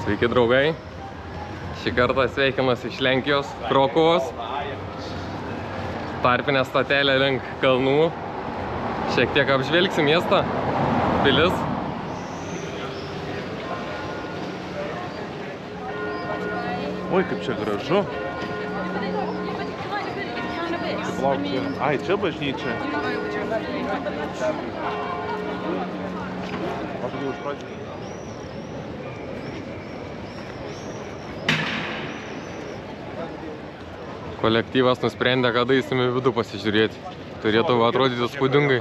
Sveiki draugai, šį kartą sveikinas iš Lenkijos, Krokuvos, tarpinė stotelė link kalnų, šiek tiek apžvelgsim miestą, pilis. Oi, kaip čia gražu. Ai, čia bažnyčia. Kolektyvas nusprendė, kada eisim į vidų pasižiūrėti. Turėtų atrodyti spūdingai.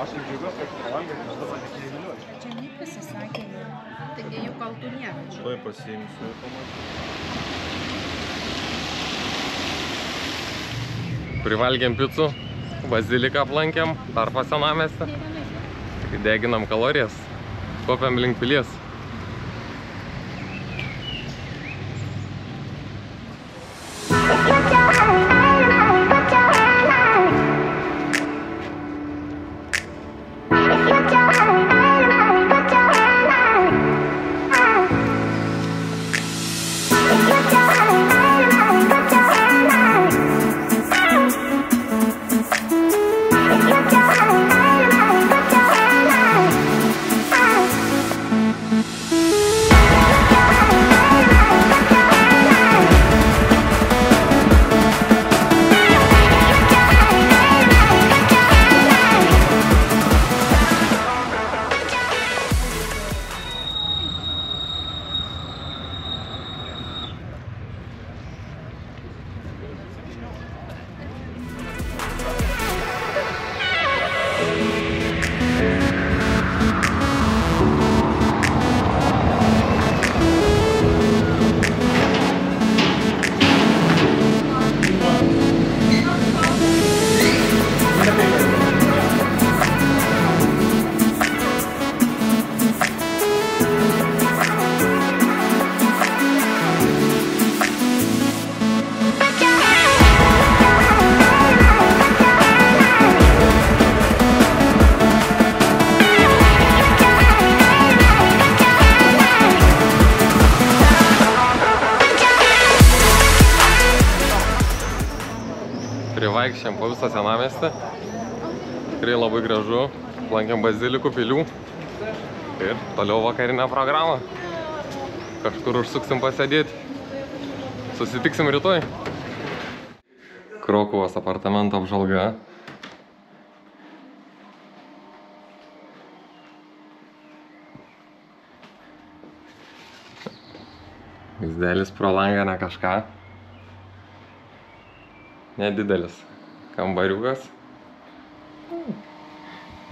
Aš kaip džiaugiuosi, kad pravalgė, nes dabar net neįviliuoju. Čia nepasisakė, taigi jų kaltų nėra. Tuoj pasiimsiu ir pamatysiu. Privalgėm picų, baziliką aplankėm, dar pas senamiestį. Deginam kalorijas, kopiam link pilies. Privaikščiam po visą senamiestį. Tikrai labai gražu. Lankėm bazilikų pilių. Ir toliau vakarinę programą. Kažkur užsuksim pasėdėti. Susitiksim rytoj. Krokuvos apartamento apžvalga. Vaizdelis pro langą ne kažką. Nedidelis kambariukas,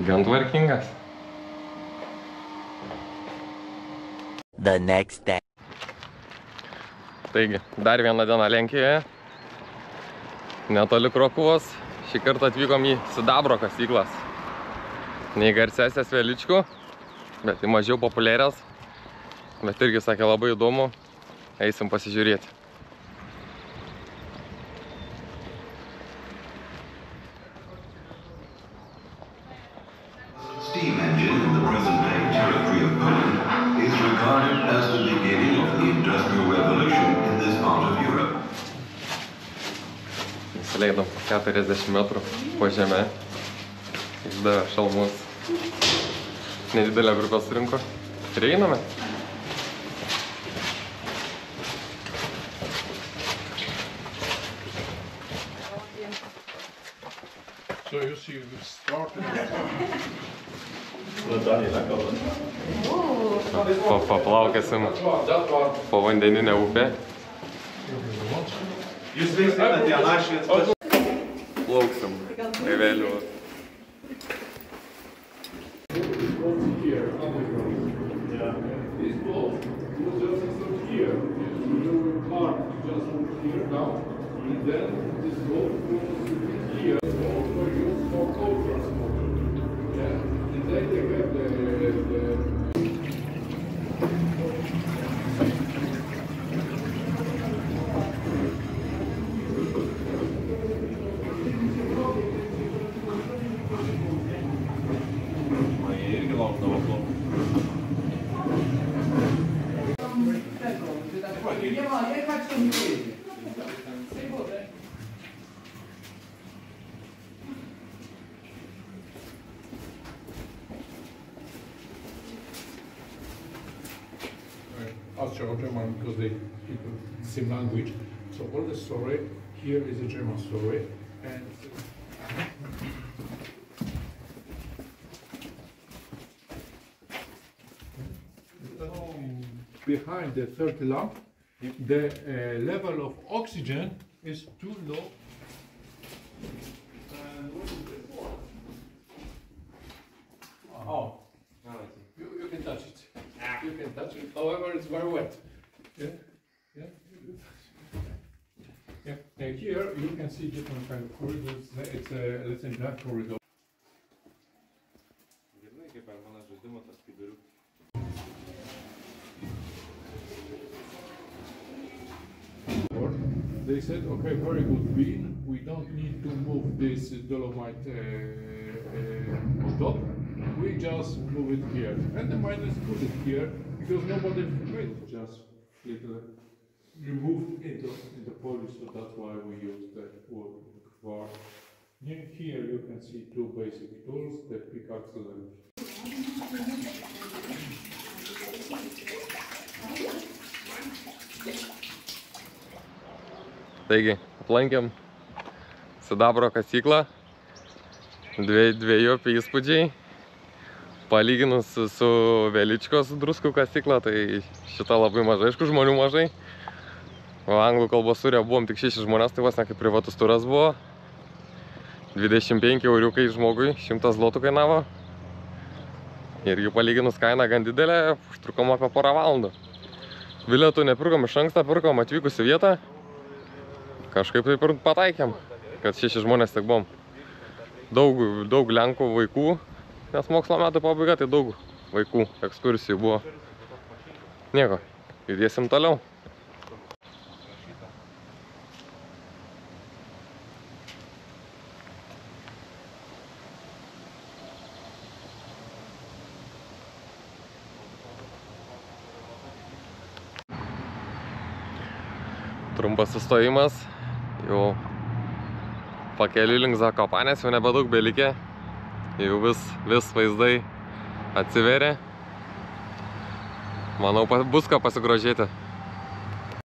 gan tvarkingas. The next day. Taigi, dar vieną dieną Lenkijoje, netoli Krokuvos. Šį kartą atvykom į sidabro kasyklas. Nei garsesės Veličkų, bet į mažiau populiarias. Bet irgi sakė labai įdomu, eisim pasižiūrėti. Steam engine in the present-day territory of Poland is regarded as the beginning of the Industrial Revolution in this part of Europe. Įsileidom 40 metrų po žemę, išdavė šalmus. Nedidelę grupę surinko ir einame. So you see, we started. Paplaukėsim po vandeninę upę. Plauksim laiveliu. here now, and then this road goes here for use for coal transport. Yeah, and then they have the Austro-German because they speak the same language. So all the story here is a German story, and behind the third lamp, the level of oxygen is too low. Oh, you can touch it. You can touch it. However, it's very wet. Yeah, yeah. Yeah. And here you can see different kind of corridors. It's a let's say black corridor. They said, okay, very good bean. We don't need to move this dolomite on top. We just move it here, and the miners put it here because nobody made it. Just little removed into polish, so that's why we use that word kvar. Here you can see two basic tools: the pickaxe and Taigi, aplankėm sidabro kasyklą, dviejopi įspūdžiai. Palyginus su Veličkos druskų kasykla, tai šita labai mažai, aišku, žmonių mažai. O anglų kalbos turė buvom tik 6 žmonės, tai vos ne kaip privatus turas buvo. 25 euriukai žmogui, 100 zlotų kainavo. Ir jų palyginus kaina gan didelė, užtrukom apie porą valandų. Bilietų nepirkom iš anksto, pirkom atvykus į vietą. Kažkaip taip ir pataikėm, kad 6 žmonės tik buvom. Daug lenkų vaikų, nes mokslo metų pabaiga, tai daug vaikų ekskursijų buvo. Nieko, judėsim toliau. Trumpas sustojimas, jau pakeliui link Zakopanės, jau nebedaug belikė, jau vis vaizdai atsiveria. Manau, bus ką pasigrožėti.